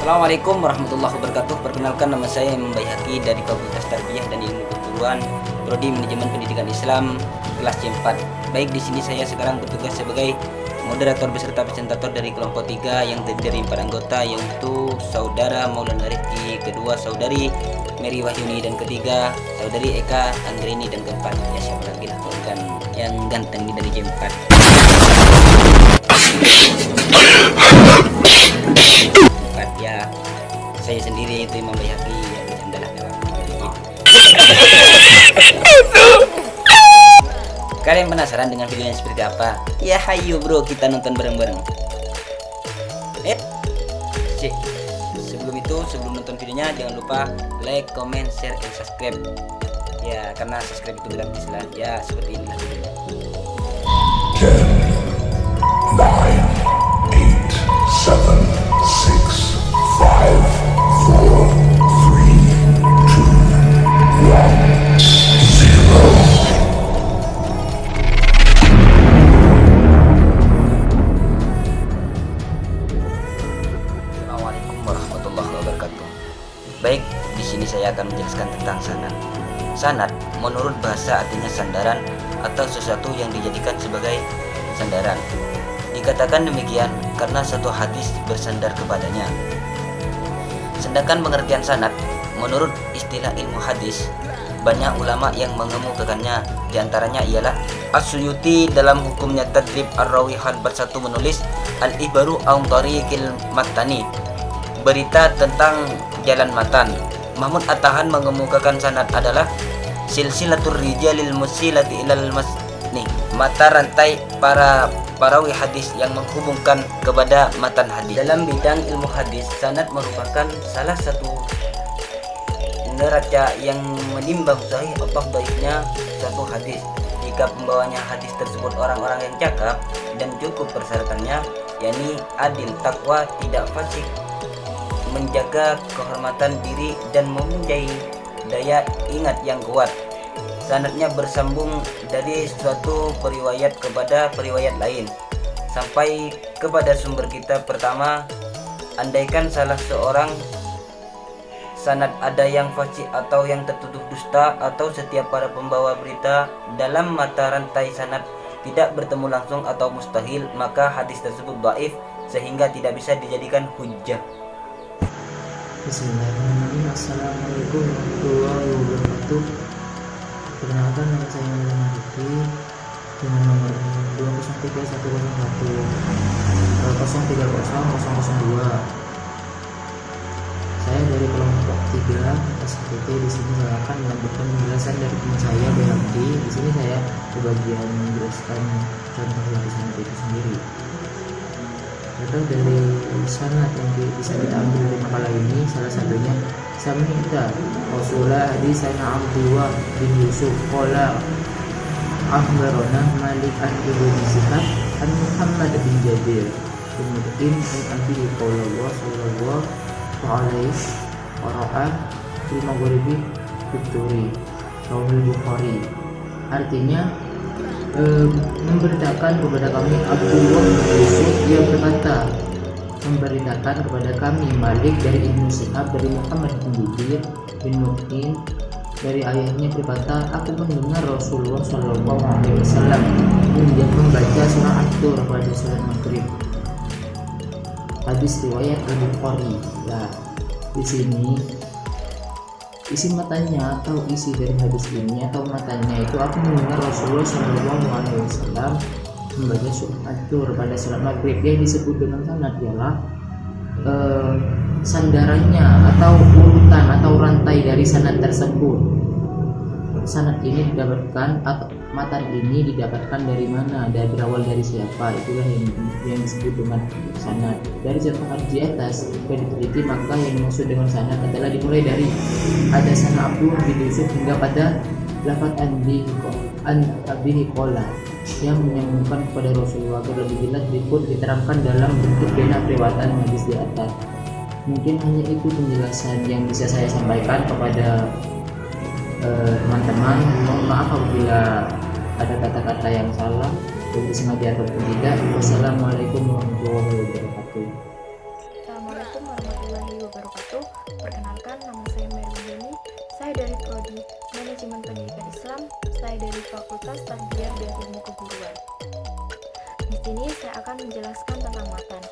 Assalamualaikum warahmatullahi wabarakatuh. Perkenalkan, nama saya Imam Baihaqi dari Fakultas Tarbiyah dan Ilmu Keguruan, Prodi Manajemen Pendidikan Islam, kelas C4. Baik, di sini saya sekarang bertugas sebagai moderator beserta presentator dari kelompok 3 yang terdiri dari 4 anggota, yaitu saudara Maulana Rifki, kedua saudari Mary Wahyuni, dan ketiga saudari Eka Anggrini, dan keempat ya siapa lagi lah kan yang ganteng dari C4. Ya, saya sendiri itu Imam Baihaqi, ya bercanda lah kawan. Kalian penasaran dengan videonya seperti apa? Ya hayu bro, kita nonton bareng-bareng. Sebelum nonton videonya jangan lupa like, comment, share, and subscribe. Ya, karena subscribe itu gratis lah. Ya, seperti inilah videonya. 10, 9, 8, 7, 6, 5, 4, 3, 2, 1, 0. Assalamualaikum warahmatullahi wabarakatuh. Baik, di sini saya akan menjelaskan tentang sanad. Sanad menurut bahasa artinya sandaran atau sesuatu yang dijadikan sebagai sandaran. Dikatakan demikian karena satu hadis bersandar kepadanya. Sedangkan pengertian sanad menurut istilah ilmu hadis, banyak ulama yang mengemukakannya. Di antaranya ialah As-Suyuti dalam hukumnya Tadrib Ar-Rawi Halbar 1 menulis Al-Ibaru Aum Tariqil Matani, berita tentang jalan matan. Mahmud At-Tahan mengemukakan sanad adalah silsilatur rijalil musilati ilal masni, mata rantai para perawi hadis yang menghubungkan kepada matan hadis. Dalam bidang ilmu hadis, sanad merupakan salah satu neraca yang menimbang sahih atau baiknya suatu hadis. Jika pembawanya hadis tersebut orang-orang yang cakap dan cukup persyaratannya, yakni adil, takwa, tidak fasik, menjaga kehormatan diri, dan mempunyai daya ingat yang kuat. Sanadnya bersambung dari suatu periwayat kepada periwayat lain sampai kepada sumber kita pertama. Andaikan salah seorang sanad ada yang fasik atau yang tertuduh dusta, atau setiap para pembawa berita dalam mata rantai sanad tidak bertemu langsung atau mustahil, maka hadis tersebut dhaif sehingga tidak bisa dijadikan hujjah. Bismillahirrahmanirrahim. Assalamualaikum warahmatullahi wabarakatuh. Perkenalkan, nama saya Maulana Rifki dengan nomor 2031010303002. Saya dari kelompok 3 SPT. Di sini saya akan melanjutkan penjelasan dari teman saya Baihaqi. Di sini saya kebagian menjelaskan contoh dari sanad itu sendiri. Contoh dari sanad yang bisa kita ambil dari makalah ini, salah satunya Sami'ta Rasulullah hadisan Abdullah bin Yusuf qala akhbarana Malik an Ibn Zihab an Muhammad bin Jabir kemudian an Abi qala Allah sallallahu alaihi qara'a fil maghribi bituri Sahih Bukhari. Artinya memberitakan kepada kami Abdullah bin Yusuf, dia berkata, memberitakan kepada kami Malik dari Ibnu Syihab dari Muhammad bin Jabir bin Mut'im dari ayahnya berkata, aku mendengar Rasulullah Shallallahu Alaihi Wasallam membaca surah At-Tur pada salat maghrib. Hadis riwayat Al-Bukhari. Nah, di sini isi matanya atau isi dari hadis ini atau matanya itu, aku mendengar Rasulullah Shallallahu Alaihi Wasallam membaca surah At-Tur pada salat maghrib. Yang disebut dengan sanad ialah sandarannya atau urutan atau rantai dari sanad tersebut. Sanad ini didapatkan atau matan ini didapatkan dari mana, dari berawal dari siapa, itulah yang disebut dengan sanad. Dari contoh hadis di atas jika diteliti, maka yang dimaksud dengan sanad adalah dimulai dari ada sanad Abdullah bin Yusuf hingga pada lafaz an abihi qala yang menyambungkan kepada Rasulullah. Terlebih jelas berikut diterangkan dalam bentuk bena periwayatan hadis di atas. Mungkin hanya itu penjelasan yang bisa saya sampaikan kepada teman-teman. Mohon maaf apabila ada kata-kata yang salah. baik disengaja ataupun tidak. Wassalamualaikum warahmatullahi wabarakatuh. Assalamualaikum warahmatullahi wabarakatuh. Perkenalkan, nama saya Mary Yuni. Saya dari Prodi Manajemen Pendidikan Islam. Saya dari Fakultas Tarbiyah dan Ilmu Keguruan. Di sini saya akan menjelaskan tentang matan.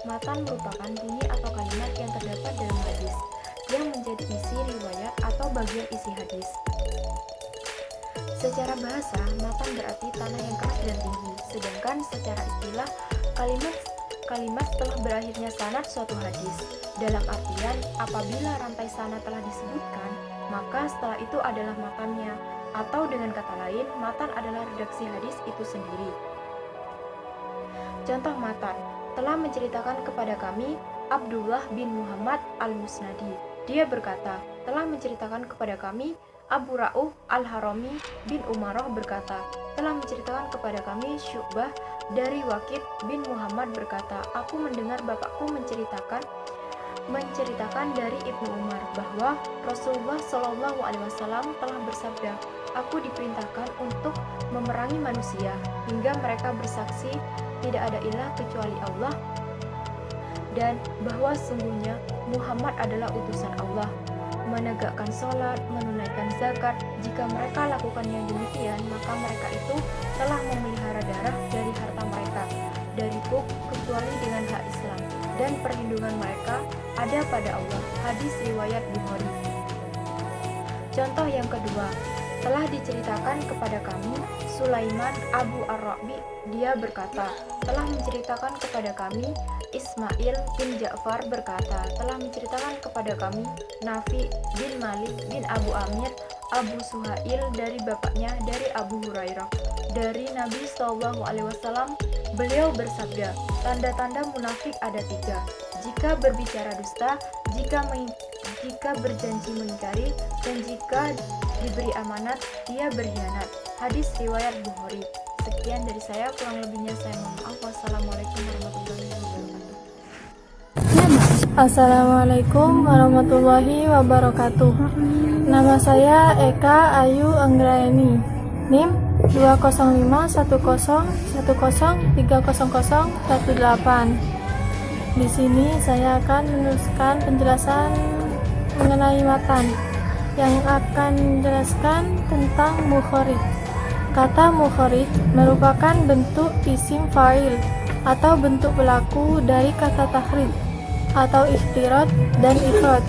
Matan merupakan bunyi atau kalimat yang terdapat dalam hadis, yang menjadi isi riwayat atau bagian isi hadis. Secara bahasa, matan berarti tanah yang keras dan tinggi, sedangkan secara istilah, kalimat setelah berakhirnya sanad suatu hadis. Dalam artian, apabila rantai sanad telah disebutkan, maka setelah itu adalah matannya, atau dengan kata lain, matan adalah redaksi hadis itu sendiri. Contoh matan, telah menceritakan kepada kami Abdullah bin Muhammad al-Musnadi. Dia berkata, telah menceritakan kepada kami Abu Ra'uh al-Harami bin Umaroh berkata, telah menceritakan kepada kami Syu'bah dari Waqid bin Muhammad berkata, aku mendengar bapakku menceritakan dari Ibnu Umar bahwa Rasulullah SAW telah bersabda, aku diperintahkan untuk memerangi manusia hingga mereka bersaksi tidak ada ilah kecuali Allah dan bahwa sungguhnya Muhammad adalah utusan Allah, menegakkan sholat, menunaikan zakat. Jika mereka lakukan yang demikian, maka mereka itu telah memelihara darah dari harta mereka dari buk kecuali dengan hak Islam, dan perlindungan mereka ada pada Allah. Hadis riwayat Bukhari. Contoh yang kedua, telah diceritakan kepada kami Sulaiman Abu Ar-Rabi. Dia berkata, telah menceritakan kepada kami Ismail bin Ja'far berkata, telah menceritakan kepada kami Nafi bin Malik bin Abu Amir Abu Suhail dari bapaknya dari Abu Hurairah dari Nabi SAW. Beliau bersabda, tanda-tanda munafik ada 3: jika berbicara dusta, jika berjanji mengingkari, dan jika diberi amanat dia berkhianat. Hadis riwayat Bukhari. Sekian dari saya, kurang lebihnya saya mohon maaf. Wassalamualaikum warahmatullahi wabarakatuh. Assalamualaikum warahmatullahi wabarakatuh. Nama saya Eka Ayu Anggraeni, NIM 2051010300018. Di sini saya akan menuliskan penjelasan mengenai matan yang akan menjelaskan tentang mukharij. Kata mukharij merupakan bentuk isim fa'il atau bentuk pelaku dari kata takhrij atau ikhtirat dan ifrad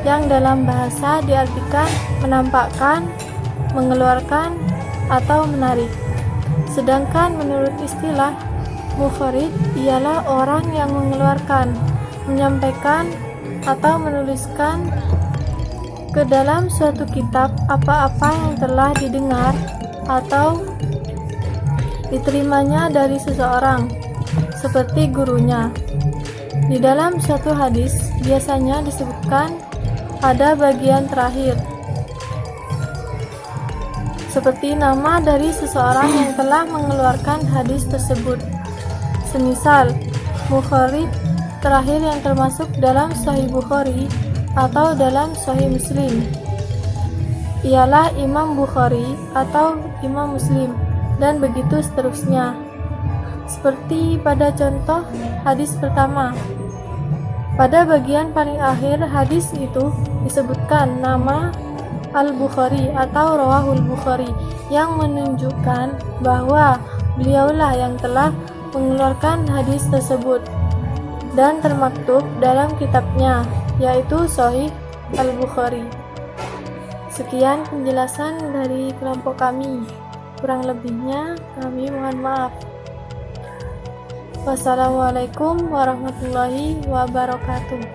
yang dalam bahasa diartikan menampakkan, mengeluarkan, atau menarik. Sedangkan menurut istilah, mukharij ialah orang yang mengeluarkan, menyampaikan, atau menuliskan ke dalam suatu kitab apa-apa yang telah didengar atau diterimanya dari seseorang, seperti gurunya. Di dalam suatu hadis biasanya disebutkan pada bagian terakhir, seperti nama dari seseorang yang telah mengeluarkan hadis tersebut. Semisal, mukharij terakhir yang termasuk dalam Sahih Bukhari atau dalam Sahih Muslim ialah Imam Bukhari atau Imam Muslim, dan begitu seterusnya. Seperti pada contoh hadis pertama, pada bagian paling akhir hadis itu disebutkan nama Al-Bukhari atau Rawahul Bukhari, yang menunjukkan bahwa beliaulah yang telah mengeluarkan hadis tersebut dan termaktub dalam kitabnya, yaitu Sahih Al-Bukhari. Sekian penjelasan dari kelompok kami. Kurang lebihnya kami mohon maaf. Wassalamualaikum warahmatullahi wabarakatuh.